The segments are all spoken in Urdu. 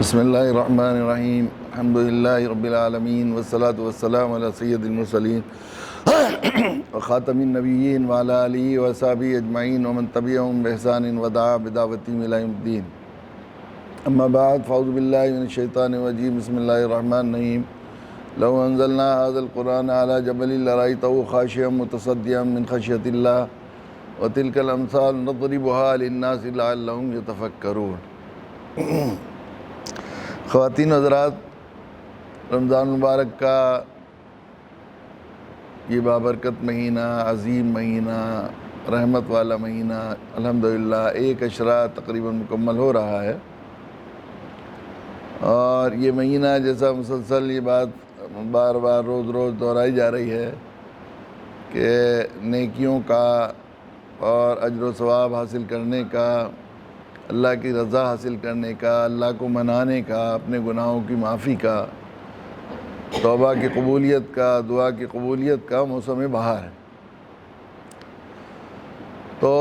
بسم اللہ الرحمن الرحیم الحمدللہ رب العالمین والصلاة والسلام علی سید المرسلین وخاتم النبیین وعلی آلہ وصحبہ اجمعین ومن تبعہم بإحسان ودعا بدعوتہم الی یوم الدین اما بعد فاعوذ باللہ من الشیطان الرجیم بسم اللہ الرحمن الرحیم لو انزلنا هذا القرآن على جبل لرأيته خاشعا متصدعا من خشیۃ اللہ وتلك الامثال نضربها للناس لعلهم يتفکرون۔ خواتین حضرات، رمضان مبارک کا یہ بابرکت مہینہ، عظیم مہینہ، رحمت والا مہینہ الحمدللہ ایک عشرہ تقریباً مکمل ہو رہا ہے، اور یہ مہینہ جیسا مسلسل یہ بات بار بار روز روز دہرائی جا رہی ہے کہ نیکیوں کا اور اجر و ثواب حاصل کرنے کا، اللہ کی رضا حاصل کرنے کا، اللہ کو منانے کا، اپنے گناہوں کی معافی کا، توبہ کی قبولیت کا، دعا کی قبولیت کا موسم بہار ہے۔ تو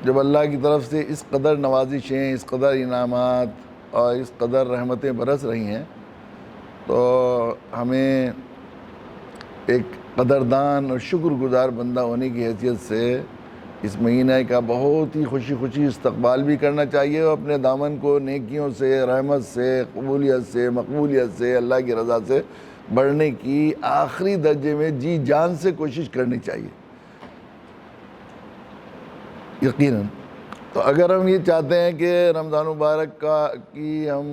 جب اللہ کی طرف سے اس قدر نوازشیں، اس قدر انعامات اور اس قدر رحمتیں برس رہی ہیں، تو ہمیں ایک قدردان اور شکر گزار بندہ ہونے کی حیثیت سے اس مہینہ کا بہت ہی خوشی استقبال بھی کرنا چاہیے، اور اپنے دامن کو نیکیوں سے، رحمت سے، قبولیت سے، مقبولیت سے، اللہ کی رضا سے بڑھنے کی آخری درجے میں جی جان سے کوشش کرنی چاہیے یقیناً۔ تو اگر ہم یہ چاہتے ہیں کہ رمضان مبارک کی ہم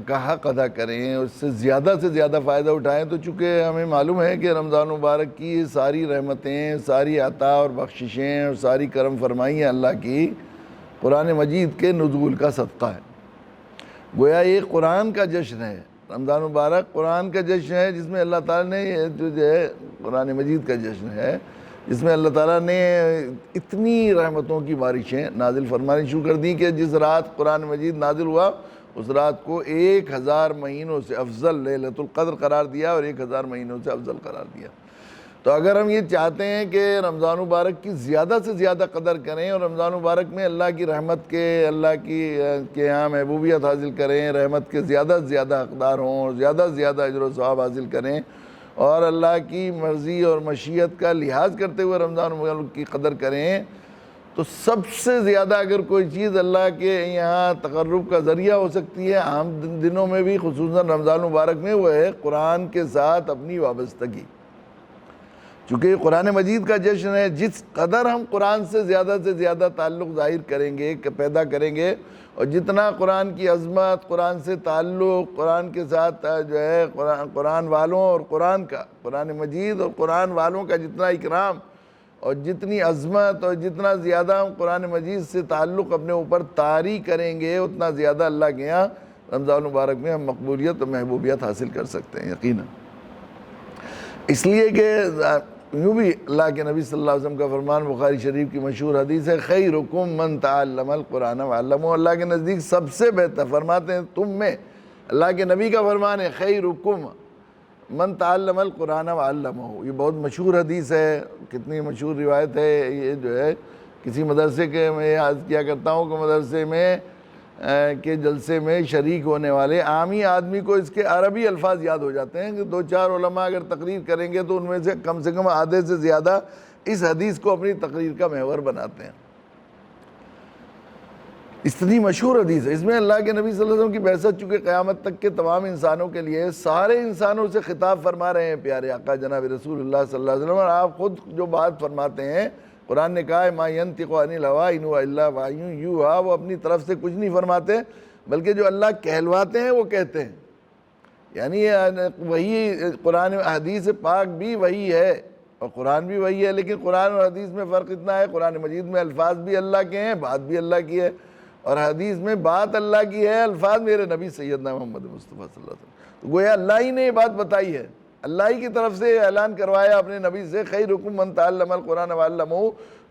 کا حق ادا کریں، اس سے زیادہ فائدہ اٹھائیں، تو چونکہ ہمیں معلوم ہے کہ رمضان مبارک کی ساری رحمتیں، ساری عطا اور بخششیں اور ساری کرم فرمائیاں اللہ کی قرآن مجید کے نزول کا صدقہ ہے۔ گویا یہ قرآن کا جشن ہے، رمضان مبارک قرآن کا جشن ہے، جس میں اللہ تعالیٰ نے جو ہے قرآن مجید کا جشن ہے، جس میں اللہ تعالیٰ نے اتنی رحمتوں کی بارشیں نازل فرمانی شروع کر دی کہ جس رات قرآن مجید نازل ہوا اس رات کو 1000 مہینوں سے افضل لیلۃ القدر قرار دیا، اور 1000 مہینوں سے افضل قرار دیا۔ تو اگر ہم یہ چاہتے ہیں کہ رمضان مبارک کی زیادہ سے زیادہ قدر کریں، اور رمضان مبارک میں اللہ کی رحمت کے، اللہ کے یہاں محبوبیت حاصل کریں، رحمت کے زیادہ سے زیادہ حقدار ہوں، اور زیادہ سے زیادہ اجر و ثواب حاصل کریں، اور اللہ کی مرضی اور مشیت کا لحاظ کرتے ہوئے رمضان مبارک کی قدر کریں، تو سب سے زیادہ اگر کوئی چیز اللہ کے یہاں تقرب کا ذریعہ ہو سکتی ہے عام دنوں میں بھی، خصوصاً رمضان مبارک میں، وہ ہے قرآن کے ساتھ اپنی وابستگی۔ چونکہ یہ قرآن مجید کا جشن ہے، جس قدر ہم قرآن سے زیادہ تعلق ظاہر کریں گے، پیدا کریں گے، اور جتنا قرآن کی عظمت، قرآن سے تعلق، قرآن کے ساتھ جو ہے قرآن والوں اور قرآن مجید اور قرآن والوں کا جتنا اکرام اور جتنی عظمت اور جتنا زیادہ ہم قرآن مجید سے تعلق اپنے اوپر طاری کریں گے، اتنا زیادہ اللہ کے یہاں رمضان مبارک میں ہم مقبولیت اور محبوبیت حاصل کر سکتے ہیں یقیناً۔ اس لیے کہ یوں بھی اللہ کے نبی صلی اللہ علیہ وسلم کا فرمان بخاری شریف کی مشہور حدیث ہے، خیرکم من تعلم القرآن وعلمہ۔ اللہ کے نزدیک سب سے بہتر، فرماتے ہیں تم میں، اللہ کے نبی کا فرمان ہے، خیرکم من تعلم القرآن وعلمہ۔ یہ بہت مشہور حدیث ہے، کتنی مشہور روایت ہے یہ، جو ہے کسی مدرسے کے میں یاد کیا کرتا ہوں کہ مدرسے میں کے جلسے میں شریک ہونے والے عامی آدمی کو اس کے عربی الفاظ یاد ہو جاتے ہیں کہ 2-4 علماء اگر تقریر کریں گے تو ان میں سے کم آدھے سے زیادہ اس حدیث کو اپنی تقریر کا محور بناتے ہیں۔ اتنی مشہور حدیث ہے، اس میں اللہ کے نبی صلی اللہ علیہ وسلم کی بعثت چونکہ قیامت تک کے تمام انسانوں کے لیے، سارے انسانوں سے خطاب فرما رہے ہیں پیارے آقا جناب رسول اللہ صلی اللہ علیہ وسلم، اور آپ خود جو بات فرماتے ہیں، قرآن نے کہا ہے ما ینطق عن الہوی ان ہو الا وحی یوحی، وہ اپنی طرف سے کچھ نہیں فرماتے بلکہ جو اللہ کہلواتے ہیں وہ کہتے ہیں۔ یعنی وہی قرآن حدیث پاک بھی وہی ہے اور قرآن بھی وہی ہے، لیکن قرآن اور حدیث میں فرق اتنا ہے، قرآن مجید میں الفاظ بھی اللہ کے ہیں، بات بھی اللہ کی ہے، اور حدیث میں بات اللہ کی ہے، الفاظ میرے نبی سیدنا محمد مصطفیٰ صلی اللہ علیہ وسلم۔ تو گویا اللہ ہی نے یہ بات بتائی ہے، اللہ ہی کی طرف سے اعلان کروایا اپنے نبی سے، خیرکم من تعلم القرآن وعلمہ۔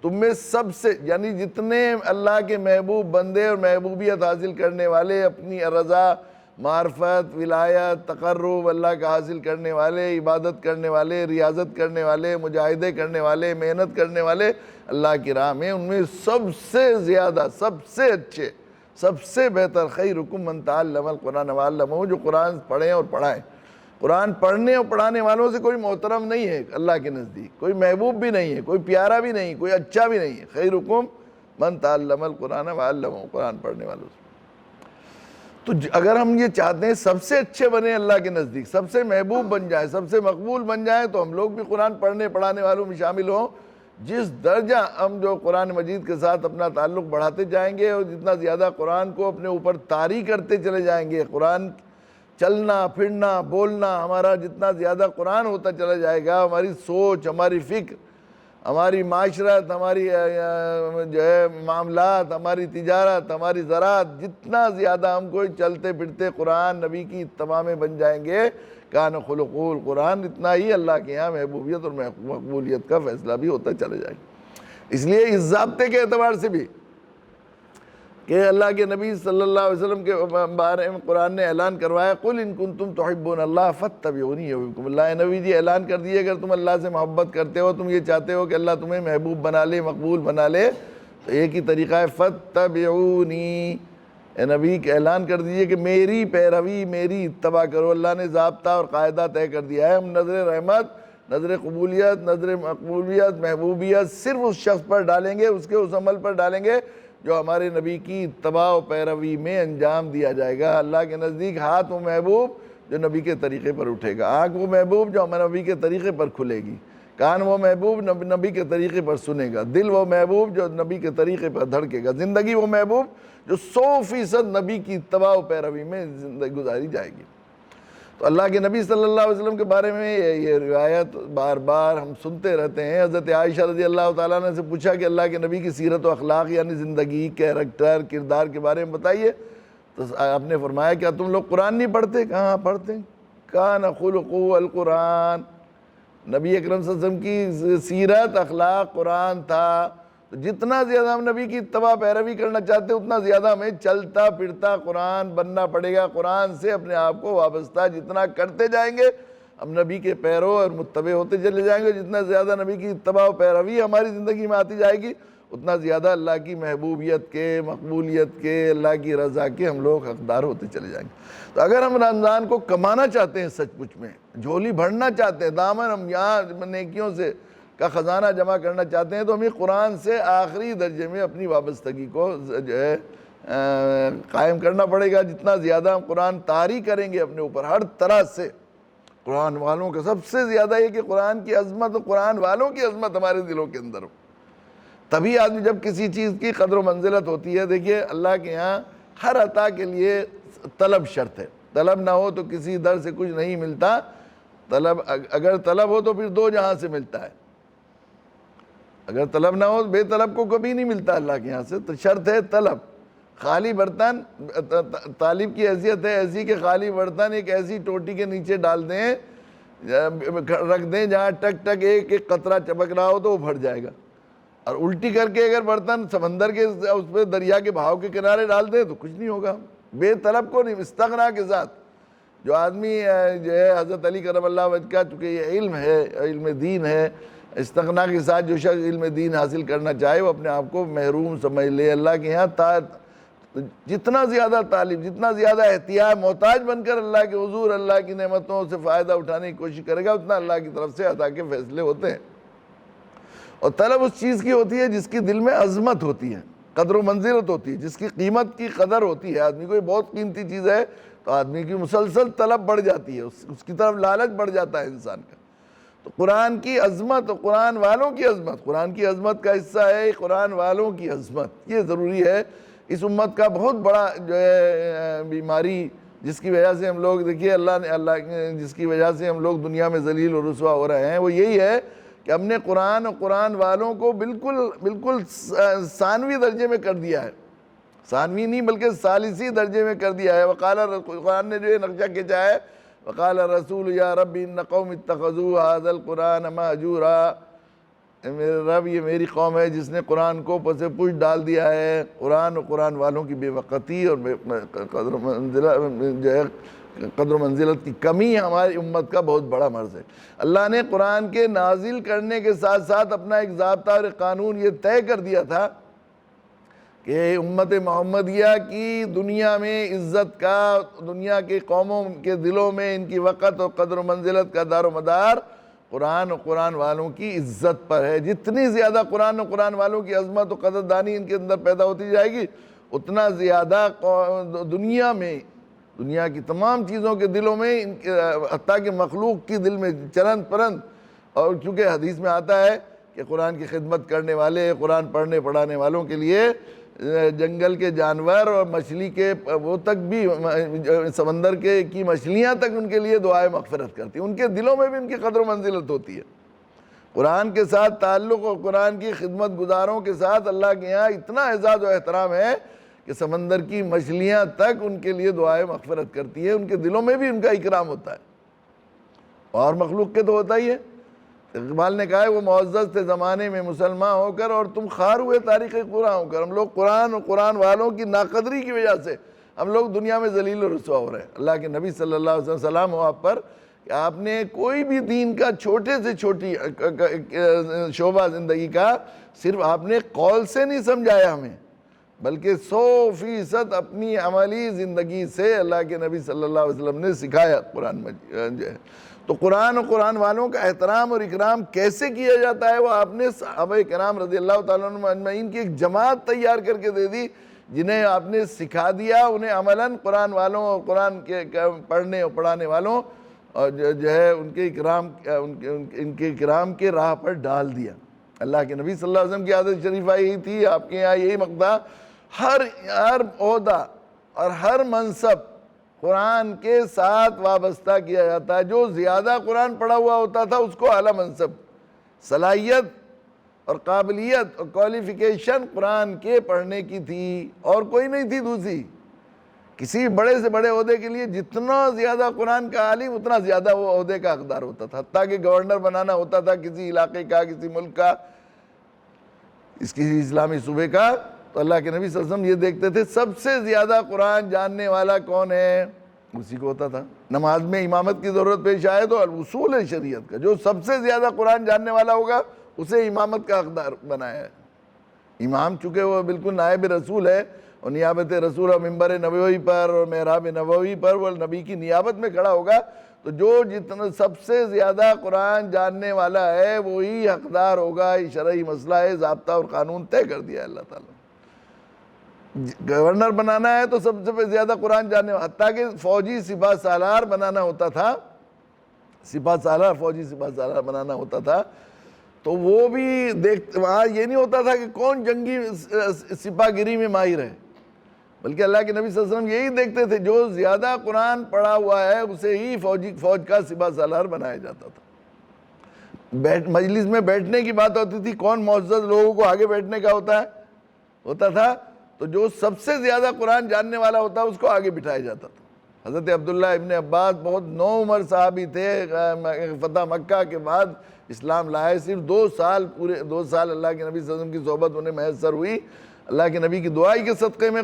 تم میں سب سے، یعنی جتنے اللہ کے محبوب بندے اور محبوبیت حاصل کرنے والے، اپنی رضا، معرفت، ولایت، تقرب اللہ کا حاصل کرنے والے، عبادت کرنے والے، ریاضت کرنے والے، مجاہدے کرنے والے، محنت کرنے والے اللہ کی راہ میں، ان میں سب سے زیادہ، سب سے اچھے، سب سے بہتر خیرکم من تعلم القرآن وعلمہ، جو قرآن پڑھیں اور پڑھائیں۔ قرآن پڑھنے اور پڑھانے والوں سے کوئی محترم نہیں ہے اللہ کے نزدیک، کوئی محبوب بھی نہیں ہے، کوئی پیارا بھی نہیں، کوئی اچھا بھی نہیں ہے۔ خیرکم من تعلم القرآن وعلمہ، قرآن پڑھنے والوں سے۔ تو اگر ہم یہ چاہتے ہیں سب سے اچھے بنیں اللہ کے نزدیک، سب سے محبوب بن جائیں، سب سے مقبول بن جائیں، تو ہم لوگ بھی قرآن پڑھنے پڑھانے والوں میں شامل ہوں۔ جس درجہ ہم جو قرآن مجید کے ساتھ اپنا تعلق بڑھاتے جائیں گے اور جتنا زیادہ قرآن کو اپنے اوپر طاری کرتے چلے جائیں گے، قرآن چلنا پھرنا بولنا ہمارا جتنا زیادہ قرآن ہوتا چلا جائے گا، ہماری سوچ، ہماری فکر، ہماری معاشرت، ہماری جو ہے معاملات، ہماری تجارت، ہماری زراعت، جتنا زیادہ ہم کوئی چلتے پھرتے قرآن نبی کی اتباع میں بن جائیں گے، کان خلقہ القرآن، اتنا ہی اللہ کے یہاں محبوبیت اور مقبولیت کا فیصلہ بھی ہوتا چلا جائے گا۔ اس لیے اس ضابطے کے اعتبار سے بھی کہ اللہ کے نبی صلی اللہ علیہ وسلم کے بارے میں قرآن نے اعلان کروایا، قل ان کنتم تحبون اللہ فاتبعونی یحببکم اللہ۔ نبی جی اعلان کر دیے اگر تم اللہ سے محبت کرتے ہو، تم یہ چاہتے ہو کہ اللہ تمہیں محبوب بنا لے، مقبول بنا لے، تو ایک ہی طریقہ ہے فاتبعونی۔ اے نبی کہ اعلان کر دیجئے کہ میری پیروی، میری اتباع کرو۔ اللہ نے ضابطہ اور قاعدہ طے کر دیا ہے، ہم نظر رحمت، نظر قبولیت، نظر مقبولیت، محبوبیت صرف اس شخص پر ڈالیں گے، اس کے اس عمل پر ڈالیں گے جو ہمارے نبی کی اتباع و پیروی میں انجام دیا جائے گا۔ اللہ کے نزدیک ہاتھ وہ محبوب جو نبی کے طریقے پر اٹھے گا، آنکھ وہ محبوب جو ہمارے نبی کے طریقے پر کھلے گی، کان وہ محبوب نبی کے طریقے پر سنے گا، دل وہ محبوب جو نبی کے طریقے پر دھڑکے گا، زندگی وہ محبوب جو 100% نبی کی اتباع و پیروی میں زندگی گزاری جائے گی۔ تو اللہ کے نبی صلی اللہ علیہ وسلم کے بارے میں یہ روایت بار بار ہم سنتے رہتے ہیں۔ حضرت عائشہ رضی اللہ تعالیٰ عنہ سے پوچھا کہ اللہ کے نبی کی سیرت و اخلاق یعنی زندگی، کیریکٹر، کردار کے بارے میں بتائیے، تو آپ نے فرمایا کیا تم لوگ قرآن نہیں پڑھتے؟ کہاں پڑھتے ہیں؟ کان خلقہ القرآن، نبی اکرم صلی اللہ علیہ وسلم کی سیرت اخلاق قرآن تھا۔ تو جتنا زیادہ ہم نبی کی اتباع پیروی کرنا چاہتے ہیں، اتنا زیادہ ہمیں چلتا پھرتا قرآن بننا پڑے گا۔ قرآن سے اپنے آپ کو وابستہ جتنا کرتے جائیں گے، ہم نبی کے پیرو اور متبع ہوتے چلے جائیں گے۔ جتنا زیادہ نبی کی اتباع و پیروی ہماری زندگی میں آتی جائے گی، اتنا زیادہ اللہ کی محبوبیت کے، مقبولیت کے، اللہ کی رضا کے ہم لوگ حقدار ہوتے چلے جائیں گے۔ تو اگر ہم رمضان کو کمانا چاہتے ہیں، سچ مچ میں جھولی بھرنا چاہتے ہیں، دامن ہم یہاں نیکیوں سے کا خزانہ جمع کرنا چاہتے ہیں، تو ہمیں قرآن سے آخری درجے میں اپنی وابستگی کو جو ہے قائم کرنا پڑے گا۔ جتنا زیادہ ہم قرآن طاری کریں گے اپنے اوپر ہر طرح سے، قرآن والوں کا سب سے زیادہ یہ کہ قرآن کی عظمت اور قرآن والوں کی عظمت ہمارے دلوں کے اندر ہو، تبھی آدمی جب کسی چیز کی قدر و منزلت ہوتی ہے۔ دیکھیے اللہ کے یہاں ہر عطا کے لیے طلب شرط ہے، طلب نہ ہو تو کسی در سے کچھ نہیں ملتا، طلب اگر طلب ہو تو پھر دو جہاں سے ملتا ہے، اگر طلب نہ ہو بے طلب کو کبھی نہیں ملتا اللہ کے یہاں سے۔ تو شرط ہے طلب، خالی برتن، طالب کی حیثیت ہے ایسی کہ خالی برتن ایک ایسی ٹوٹی کے نیچے ڈال دیں، رکھ دیں جہاں ٹک ٹک ایک ایک قطرہ چپک رہا ہو تو وہ بھر جائے گا، اور الٹی کر کے اگر برتن سمندر کے اس پہ دریا کے بہاؤ کے کنارے ڈال دیں تو کچھ نہیں ہوگا۔ بے طلب کو نہیں، استغنا کے ذات جو آدمی جو ہے حضرت علی کرم اللہ وجہ کا، چونکہ یہ علم ہے، علم دین ہے، استغنا کے ساتھ جو شخص علم دین حاصل کرنا چاہے وہ اپنے آپ کو محروم سمجھ لے۔ اللہ کے یہاں جتنا زیادہ طالب، جتنا زیادہ احتیاط محتاج بن کر اللہ کے حضور اللہ کی نعمتوں سے فائدہ اٹھانے کی کوشش کرے گا، اتنا اللہ کی طرف سے عطا کے فیصلے ہوتے ہیں۔ اور طلب اس چیز کی ہوتی ہے جس کی دل میں عظمت ہوتی ہے، قدر و منزلت ہوتی ہے، جس کی قیمت کی قدر ہوتی ہے۔ آدمی کو یہ بہت قیمتی چیز ہے تو آدمی کی مسلسل طلب بڑھ جاتی ہے، اس کی طرف لالچ بڑھ جاتا ہے انسان کا۔ تو قرآن کی عظمت اور قرآن والوں کی عظمت، قرآن کی عظمت کا حصہ ہے قرآن والوں کی عظمت، یہ ضروری ہے۔ اس امت کا بہت بڑا جو ہے بیماری جس کی وجہ سے ہم لوگ دیکھیے جس کی وجہ سے ہم لوگ دنیا میں ذلیل و رسوا ہو رہے ہیں، وہ یہی ہے کہ ہم نے قرآن اور قرآن والوں کو بالکل ثانوی درجے میں کر دیا ہے، ثانوی نہیں بلکہ ثالثی درجے میں کر دیا ہے۔ قرآن نے جو یہ نقشہ کھینچا ہے، وقال الرسول یا رب ان قوم اتخذوا هذا القرآن مہجورا، میرے رب یہ میری قوم ہے جس نے قرآن کو پس پش ڈال دیا ہے۔ قرآن اور قرآن والوں کی بے وقتی اور قدر و منزلت کی کمی ہماری امت کا بہت بڑا مرض ہے۔ اللہ نے قرآن کے نازل کرنے کے ساتھ ساتھ اپنا ایک ضابطہ اور ایک قانون یہ طے کر دیا تھا کہ امت محمدیہ کی دنیا میں عزت کا، دنیا کے قوموں کے دلوں میں ان کی وقت اور قدر و منزلت کا دار و مدار قرآن و قرآن والوں کی عزت پر ہے۔ جتنی زیادہ قرآن و قرآن والوں کی عظمت و قدردانی ان کے اندر پیدا ہوتی جائے گی، اتنا زیادہ دنیا میں، دنیا کی تمام چیزوں کے دلوں میں، حتیٰ کہ مخلوق کی دل میں چرند پرند، اور چونکہ حدیث میں آتا ہے کہ قرآن کی خدمت کرنے والے، قرآن پڑھنے پڑھانے والوں کے لیے جنگل کے جانور اور مچھلی کے وہ تک بھی، سمندر کے کی مچھلیاں تک ان کے لیے دعائے مغفرت کرتی ہیں، ان کے دلوں میں بھی ان کی قدر و منزلت ہوتی ہے۔ قرآن کے ساتھ تعلق اور قرآن کی خدمت گزاروں کے ساتھ اللہ کے یہاں اتنا اعزاز و احترام ہے کہ سمندر کی مچھلیاں تک ان کے لیے دعائے مغفرت کرتی ہیں، ان کے دلوں میں بھی ان کا اکرام ہوتا ہے، اور مخلوق کے تو ہوتا ہی ہے۔ اقبال نے کہا ہے وہ معزز تھے زمانے میں مسلمان ہو کر، اور تم خوار ہوئے تاریخ قرآن ہو کر۔ ہم لوگ قرآن اور قرآن والوں کی ناقدری کی وجہ سے ہم لوگ دنیا میں ذلیل و رسوا ہو رہے ہیں۔ اللہ کے نبی صلی اللہ علیہ وسلم سلام ہو آپ پر کہ آپ نے کوئی بھی دین کا چھوٹے سے چھوٹی شعبہ زندگی کا صرف آپ نے قول سے نہیں سمجھایا ہمیں، بلکہ 100% اپنی عملی زندگی سے اللہ کے نبی صلی اللہ علیہ وسلم نے سکھایا قرآن مجید جو ہے۔ تو قرآن اور قرآن والوں کا احترام اور اکرام کیسے کیا جاتا ہے، وہ آپ نے صحابہ کرام رضی اللہ تعالیٰ عنہم اجمعین کی ایک جماعت تیار کر کے دے دی، جنہیں آپ نے سکھا دیا، انہیں عملاً قرآن والوں اور قرآن کے پڑھنے اور پڑھانے والوں اور جو ہے ان کے اکرام کے راہ پر ڈال دیا۔ اللہ کے نبی صلی اللہ علیہ وسلم کی عادت شریفہ یہی تھی، آپ کے یہاں یہی مقدار، ہر عہدہ اور ہر منصب قرآن کے ساتھ وابستہ کیا جاتا ہے۔ جو زیادہ قرآن پڑھا ہوا ہوتا تھا اس کو اعلیٰ منصب، صلاحیت اور قابلیت اور کوالیفیکیشن قرآن کے پڑھنے کی تھی، اور کوئی نہیں تھی دوسری۔ کسی بڑے سے بڑے عہدے کے لیے جتنا زیادہ قرآن کا عالم اتنا زیادہ وہ عہدے کا حقدار ہوتا تھا، حتیٰ کہ گورنر بنانا ہوتا تھا کسی علاقے کا، کسی ملک کا، کسی اسلامی صوبے کا، تو اللہ کے نبی صلی اللہ علیہ وسلم یہ دیکھتے تھے سب سے زیادہ قرآن جاننے والا کون ہے، اسی کو ہوتا تھا۔ نماز میں امامت کی ضرورت پیش آئے تو اصول ہے شریعت کا، جو سب سے زیادہ قرآن جاننے والا ہوگا اسے امامت کا حقدار بنایا ہے۔ امام چونکہ وہ بالکل نائب رسول ہے، اور نیابت رسول اور ممبر نبوی پر اور محراب نبوی پر وہ نبی کی نیابت میں کھڑا ہوگا، تو جو جتنا سب سے زیادہ قرآن جاننے والا ہے وہی حقدار ہوگا۔ یہ شرعی مسئلہ ہے، ضابطہ اور قانون طے کر دیا ہے اللہ تعالیٰ۔ گورنر بنانا ہے تو سب سے زیادہ قرآن جاننے والا، حتیٰ کہ فوجی سپاہ سالار بنانا ہوتا تھا، فوجی سپاہ سالار بنانا ہوتا تھا، تو وہ بھی وہاں یہ نہیں ہوتا تھا کہ کون جنگی سپاہ گیری میں ماہر ہے، بلکہ اللہ کے نبی صلی اللہ علیہ وسلم یہی دیکھتے تھے جو زیادہ قرآن پڑھا ہوا ہے اسے ہی فوج کا سپاہ سالار بنایا جاتا تھا۔ مجلس میں بیٹھنے کی بات ہوتی تھی، کون معزز لوگوں کو آگے بیٹھنے کا ہوتا تھا، تو جو سب سے زیادہ قرآن جاننے والا ہوتا اس کو آگے بٹھایا جاتا تھا۔ حضرت عبداللہ ابن عباس بہت نوعمر صحابی تھے، فتح مکہ کے بعد اسلام لائے، صرف 2 سال، پورے 2 سال اللہ کے نبی صلی اللہ علیہ وسلم کی صحبت انہیں میسر ہوئی۔ اللہ کے نبی کی دعائی کے صدقے میں